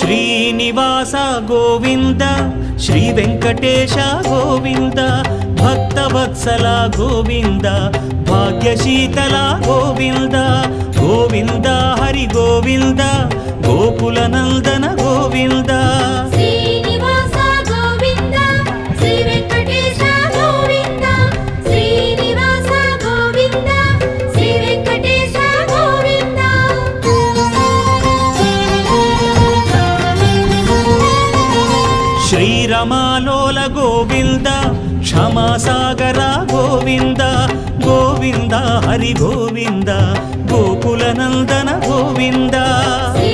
Srinivasa Govinda Shri Venkatesha Govinda Bhaktavatsala Govinda భాగ్యశీతల Govinda Govinda Hari Govinda Gokula Nandana Govinda Srinivasa Govinda Shri Venkatesha Govinda Srinivasa Govinda Shri Venkatesha Govinda శ్రీరమాలోల Govinda క్షమాసాగర Govinda Govinda Hari Govinda Gokula Nandana Govinda Shri